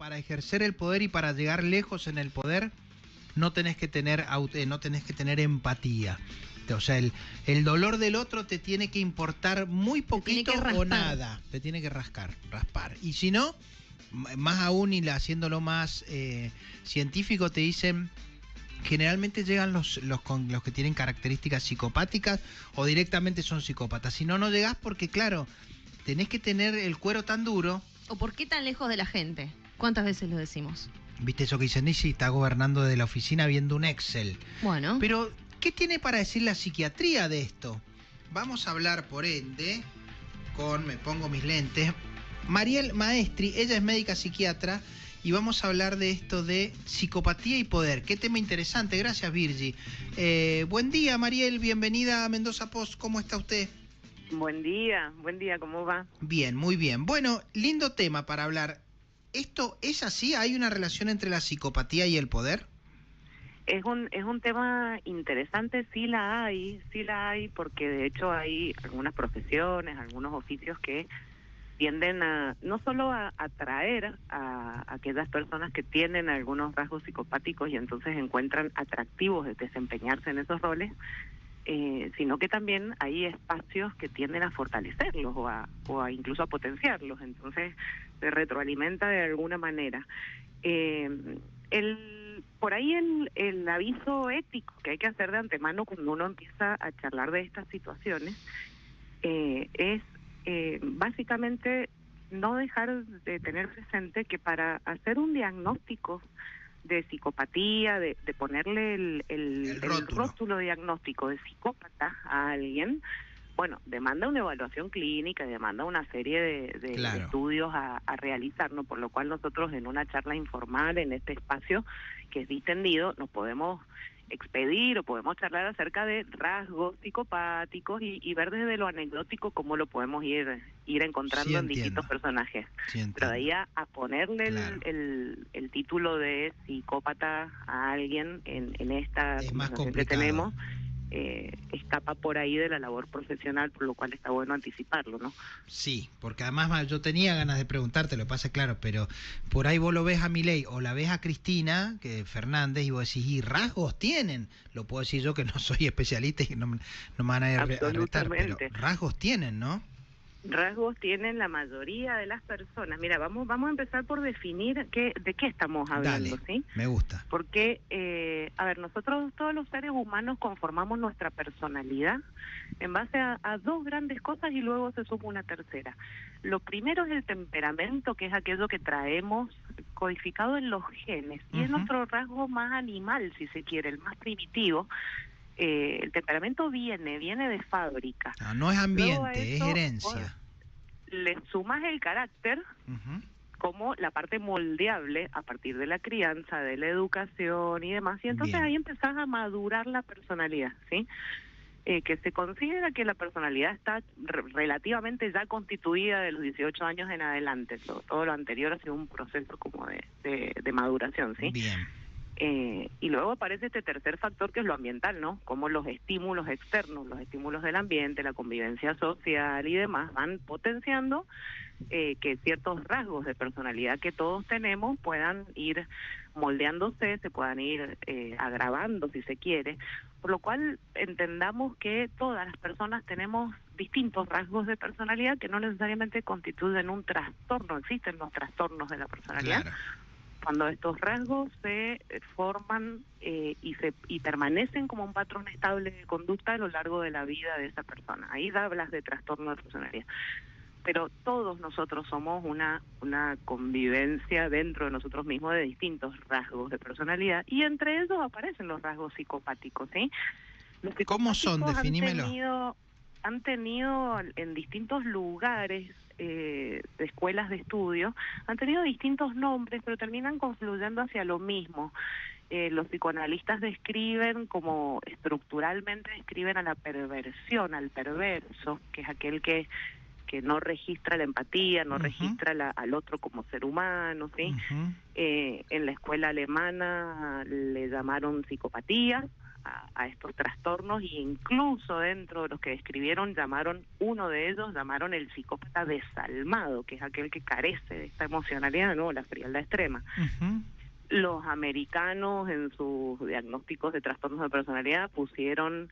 para ejercer el poder y para llegar lejos en el poder, no tenés que tener empatía. O sea, el dolor del otro te tiene que importar muy poquito o nada. Te tiene que raspar. Y si no, más aún, y haciéndolo más científico, te dicen, generalmente llegan los que tienen características psicopáticas o directamente son psicópatas. Si no, no llegás porque, claro, tenés que tener el cuero tan duro. ¿O por qué tan lejos de la gente? ¿Cuántas veces lo decimos? ¿Viste eso que dicen? Y si está gobernando desde la oficina viendo un Excel. Bueno. Pero, ¿qué tiene para decir la psiquiatría de esto? Vamos a hablar, por ende, me pongo mis lentes, Mariel Maestri. Ella es médica psiquiatra y vamos a hablar de esto de psicopatía y poder. Qué tema interesante. Gracias, Virgi. Buen día, Mariel. Bienvenida a Mendoza Post. ¿Cómo está usted? Buen día, ¿cómo va? Bien, muy bien. Bueno, lindo tema para hablar. ¿Esto es así? ¿Hay una relación entre la psicopatía y el poder? Es un tema interesante, sí la hay, porque de hecho hay algunas profesiones, algunos oficios que tienden a no solo a atraer a aquellas personas que tienen algunos rasgos psicopáticos y entonces encuentran atractivos de desempeñarse en esos roles, sino que también hay espacios que tienden a fortalecerlos o a incluso a potenciarlos, entonces se retroalimenta de alguna manera. Por ahí el aviso ético que hay que hacer de antemano cuando uno empieza a charlar de estas situaciones es básicamente no dejar de tener presente que para hacer un diagnóstico de psicopatía, de ponerle el rótulo diagnóstico de psicópata a alguien, bueno, demanda una evaluación clínica, demanda una serie de estudios a realizar, ¿no? Por lo cual nosotros en una charla informal, en este espacio que es distendido, nos podemos expedir o podemos charlar acerca de rasgos psicopáticos y ver desde lo anecdótico cómo lo podemos ir encontrando en distintos personajes. Pero de ahí a ponerle el título de psicópata a alguien en esta conversación que tenemos, escapa por ahí de la labor profesional, por lo cual está bueno anticiparlo, ¿no? Sí, porque además yo tenía ganas de preguntarte, lo pasa claro, pero por ahí vos lo ves a Milei o la ves a Cristina Fernández y vos decís, ¿y rasgos tienen? Lo puedo decir yo que no soy especialista y no me van a retar, pero rasgos tienen, ¿no? Rasgos tienen la mayoría de las personas. Mira, vamos a empezar por definir de qué estamos hablando. Dale, ¿sí? Me gusta. Porque, nosotros todos los seres humanos conformamos nuestra personalidad en base a dos grandes cosas y luego se suma una tercera. Lo primero es el temperamento, que es aquello que traemos codificado en los genes, y es nuestro rasgo más animal, si se quiere, el más primitivo. El temperamento viene de fábrica. No es ambiente, es herencia. Le sumas el carácter como la parte moldeable a partir de la crianza, de la educación y demás, y entonces ahí empezás a madurar la personalidad, ¿sí? Que se considera que la personalidad está relativamente ya constituida de los 18 años en adelante. Todo lo anterior ha sido un proceso como de maduración, ¿sí? Bien. Y luego aparece este tercer factor, que es lo ambiental, ¿no? Como los estímulos externos, los estímulos del ambiente, la convivencia social y demás van potenciando que ciertos rasgos de personalidad que todos tenemos puedan ir moldeándose, se puedan ir agravando si se quiere, por lo cual entendamos que todas las personas tenemos distintos rasgos de personalidad que no necesariamente constituyen un trastorno. Existen los trastornos de la personalidad. Claro. Cuando estos rasgos se forman y permanecen como un patrón estable de conducta a lo largo de la vida de esa persona. Ahí hablas de trastorno de personalidad. Pero todos nosotros somos una convivencia dentro de nosotros mismos de distintos rasgos de personalidad, y entre ellos aparecen los rasgos psicopáticos, ¿sí? Los psicopáticos ¿cómo son? Definímelo. Han tenido en distintos lugares de escuelas de estudio, han tenido distintos nombres, pero terminan confluyendo hacia lo mismo. Los psicoanalistas describen como estructuralmente describen a la perversión, al perverso, que es aquel que no registra la empatía, no registra al otro como ser humano, ¿sí? En la escuela alemana le llamaron psicopatía a estos trastornos, y incluso dentro de los que describieron uno de ellos llamaron el psicópata desalmado, que es aquel que carece de esta emocionalidad, ¿no? La frialdad extrema. Ujú. Los americanos en sus diagnósticos de trastornos de personalidad pusieron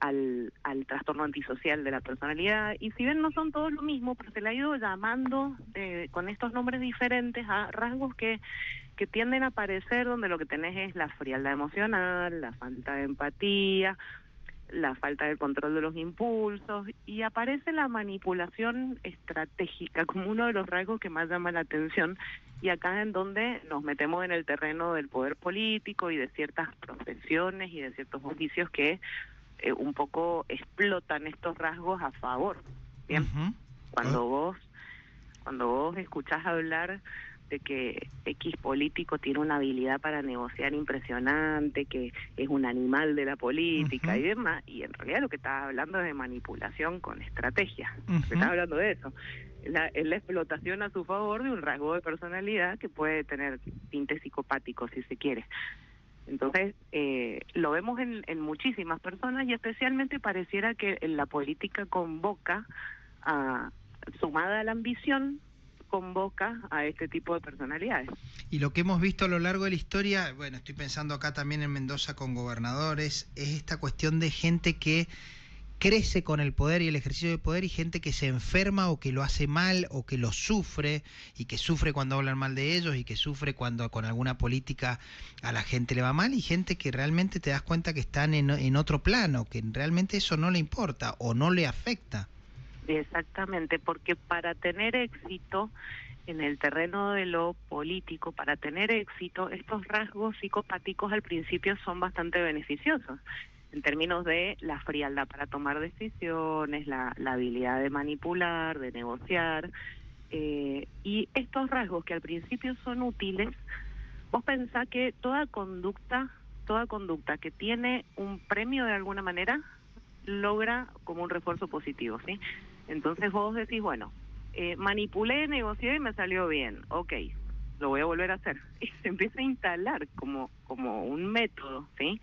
al trastorno antisocial de la personalidad, y si bien no son todos lo mismo, pero se le ha ido llamando con estos nombres diferentes a rasgos que tienden a aparecer donde lo que tenés es la frialdad emocional, la falta de empatía, la falta de control de los impulsos, y aparece la manipulación estratégica como uno de los rasgos que más llama la atención, y acá en donde nos metemos en el terreno del poder político y de ciertas profesiones y de ciertos oficios que un poco explotan estos rasgos a favor. Bien, Ujú. cuando vos escuchás hablar de que X político tiene una habilidad para negociar impresionante, que es un animal de la política y demás, y en realidad lo que estás hablando es de manipulación con estrategia. Estás hablando de eso. Es la explotación a su favor de un rasgo de personalidad que puede tener tintes psicopáticos, si se quiere. Entonces, lo vemos en muchísimas personas, y especialmente pareciera que en la política convoca, sumada a la ambición, convoca a este tipo de personalidades. Y lo que hemos visto a lo largo de la historia, bueno, estoy pensando acá también en Mendoza con gobernadores, es esta cuestión de gente que crece con el poder y el ejercicio de poder, y gente que se enferma o que lo hace mal o que lo sufre, y que sufre cuando hablan mal de ellos, y que sufre cuando con alguna política a la gente le va mal, y gente que realmente te das cuenta que están en otro plano, que realmente eso no le importa o no le afecta. Exactamente, porque para tener éxito en el terreno de lo político, para tener éxito, estos rasgos psicopáticos al principio son bastante beneficiosos, en términos de la frialdad para tomar decisiones, la habilidad de manipular, de negociar, y estos rasgos que al principio son útiles. Vos pensás que toda conducta que tiene un premio de alguna manera logra como un refuerzo positivo, ¿sí? Entonces vos decís, bueno, manipulé, negocié y me salió bien, ok, lo voy a volver a hacer. Y se empieza a instalar como un método, ¿sí?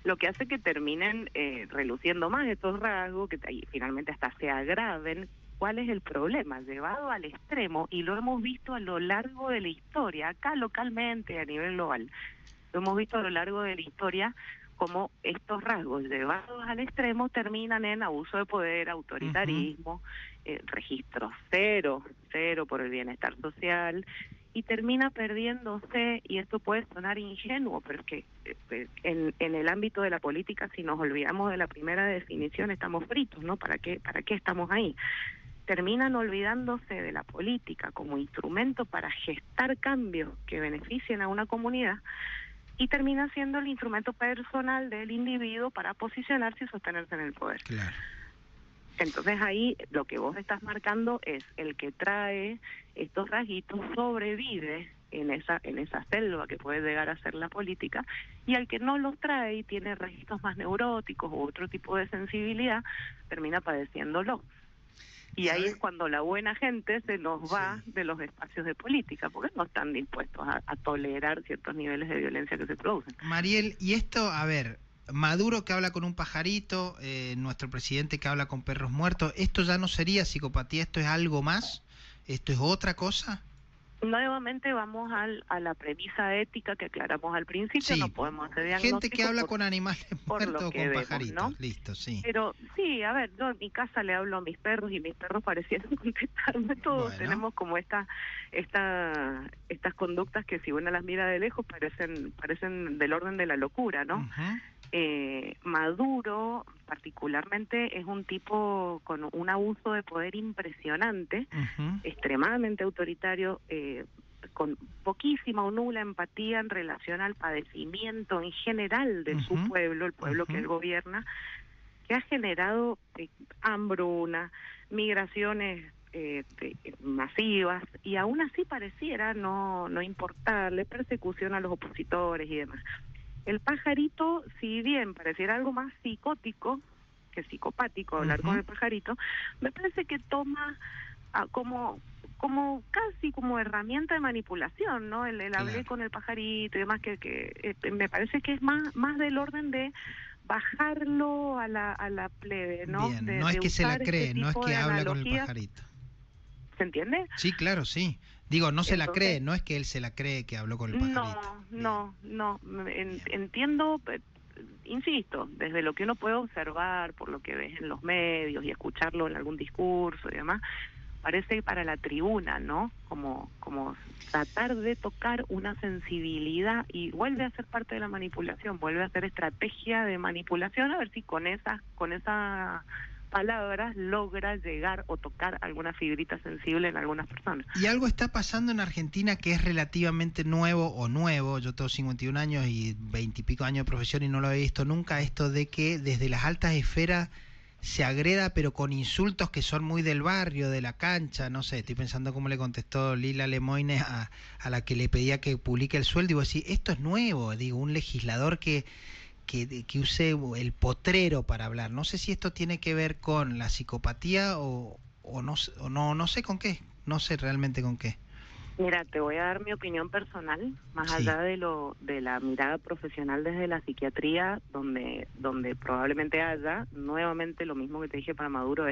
Lo que hace que terminen reluciendo más estos rasgos, que finalmente hasta se agraven. ¿Cuál es el problema? Llevado al extremo, y lo hemos visto a lo largo de la historia, acá localmente, a nivel global, lo hemos visto a lo largo de la historia, como estos rasgos llevados al extremo terminan en abuso de poder, autoritarismo, registro cero por el bienestar social, y termina perdiéndose, y esto puede sonar ingenuo, pero es que en el ámbito de la política, si nos olvidamos de la primera definición, estamos fritos, ¿no? ¿Para qué estamos ahí? Terminan olvidándose de la política como instrumento para gestar cambios que beneficien a una comunidad, y termina siendo el instrumento personal del individuo para posicionarse y sostenerse en el poder. Claro. Entonces ahí lo que vos estás marcando es el que trae estos rasguitos sobrevive en esa selva que puede llegar a ser la política, y al que no los trae y tiene registros más neuróticos u otro tipo de sensibilidad, termina padeciéndolo. Y ahí es cuando la buena gente se nos va de los espacios de política, porque no están dispuestos a tolerar ciertos niveles de violencia que se producen. Mariel, y esto, a ver, Maduro que habla con un pajarito, nuestro presidente que habla con perros muertos, ¿esto ya no sería psicopatía? ¿Esto es algo más? ¿Esto es otra cosa? Nuevamente vamos a la premisa ética que aclaramos al principio, no podemos hacer diagnóstico. Gente que habla con animales muertos o con vemos, pajaritos, ¿no? Listo, sí. Pero sí, a ver, yo en mi casa le hablo a mis perros y mis perros parecieron contestarme. Todos tenemos como estas conductas que si uno las mira de lejos parecen del orden de la locura, ¿no? Maduro particularmente es un tipo con un abuso de poder impresionante, extremadamente autoritario, con poquísima o nula empatía en relación al padecimiento en general de su pueblo, el pueblo que él gobierna, que ha generado hambruna, migraciones masivas, y aún así pareciera no importarle, persecución a los opositores y demás. El pajarito, si bien pareciera algo más psicótico que psicopático hablar con el pajarito, me parece que toma como como casi como herramienta de manipulación, ¿no? El hablé con el pajarito y demás, que me parece que es más del orden de bajarlo a la plebe, ¿no? Bien, no es que se la cree, no es que habla con el pajarito. ¿Se entiende? Sí, claro, sí. Digo, no se la cree, no es que él se la cree que habló con el pajarito. No, entiendo, insisto, desde lo que uno puede observar, por lo que ves en los medios y escucharlo en algún discurso y demás, parece para la tribuna, ¿no? Como tratar de tocar una sensibilidad y vuelve a ser parte de la manipulación, vuelve a ser estrategia de manipulación, a ver si con esas palabras logra llegar o tocar alguna fibrita sensible en algunas personas. Y algo está pasando en Argentina que es relativamente nuevo, yo tengo 51 años y 20 y pico años de profesión y no lo había visto nunca, esto de que desde las altas esferas se agreda, pero con insultos que son muy del barrio, de la cancha, no sé, estoy pensando cómo le contestó Lila Lemoine a la que le pedía que publique el sueldo, y vos decís, esto es nuevo, digo, un legislador que use el potrero para hablar. No sé si esto tiene que ver con la psicopatía o no sé con qué, no sé realmente con qué. Mira, te voy a dar mi opinión personal, más allá de la mirada profesional desde la psiquiatría, donde probablemente haya, nuevamente lo mismo que te dije para Maduro,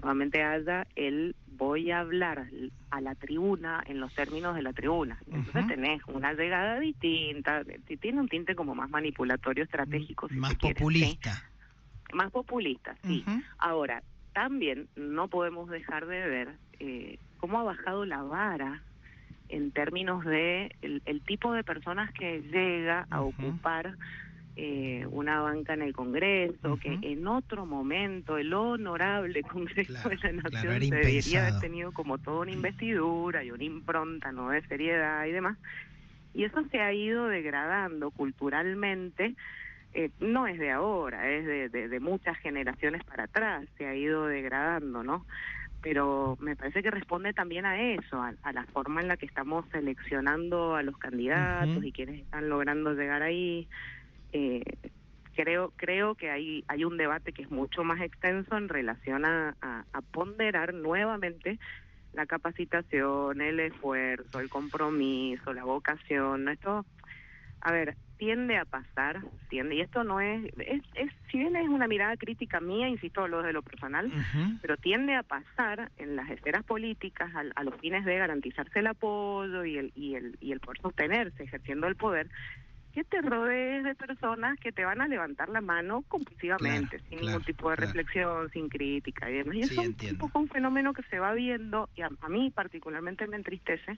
nuevamente haya voy a hablar a la tribuna en los términos de la tribuna. Entonces tenés una llegada distinta, tiene un tinte como más manipulatorio, estratégico, si más se quiere, populista. ¿sí? Más populista, sí. Ahora, también no podemos dejar de ver cómo ha bajado la vara en términos de el tipo de personas que llega a ocupar una banca en el Congreso, que en otro momento el honorable Congreso de la Nación debería haber tenido como toda una investidura y una impronta, ¿no?, de seriedad y demás, y eso se ha ido degradando culturalmente. No es de ahora, es de muchas generaciones para atrás, se ha ido degradando, ¿no? Pero me parece que responde también a eso, a la forma en la que estamos seleccionando a los candidatos y quienes están logrando llegar ahí. Creo que hay un debate que es mucho más extenso en relación a ponderar nuevamente la capacitación, el esfuerzo, el compromiso, la vocación. Esto, a ver, tiende a pasar, y esto no es si bien es una mirada crítica mía, insisto, lo de lo personal, pero tiende a pasar en las esferas políticas a los fines de garantizarse el apoyo y el poder sostenerse ejerciendo el poder, que te rodees de personas que te van a levantar la mano compulsivamente, sin ningún tipo de reflexión, sin crítica y demás. Y eso es un poco un fenómeno que se va viendo, y a mí particularmente me entristece,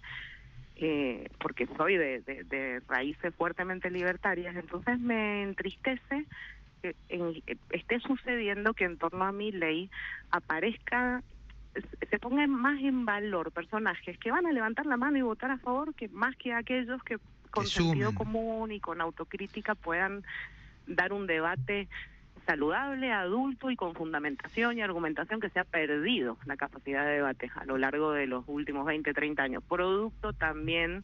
porque soy de raíces fuertemente libertarias, entonces me entristece que esté sucediendo que en torno a mi ley se pongan más en valor personajes que van a levantar la mano y votar a favor, que más que aquellos que con sentido común y con autocrítica puedan dar un debate saludable, adulto y con fundamentación y argumentación, que se ha perdido la capacidad de debate a lo largo de los últimos 20, 30 años, producto también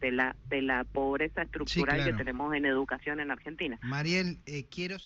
de la pobreza estructural que tenemos en educación en Argentina. Mariel, quiero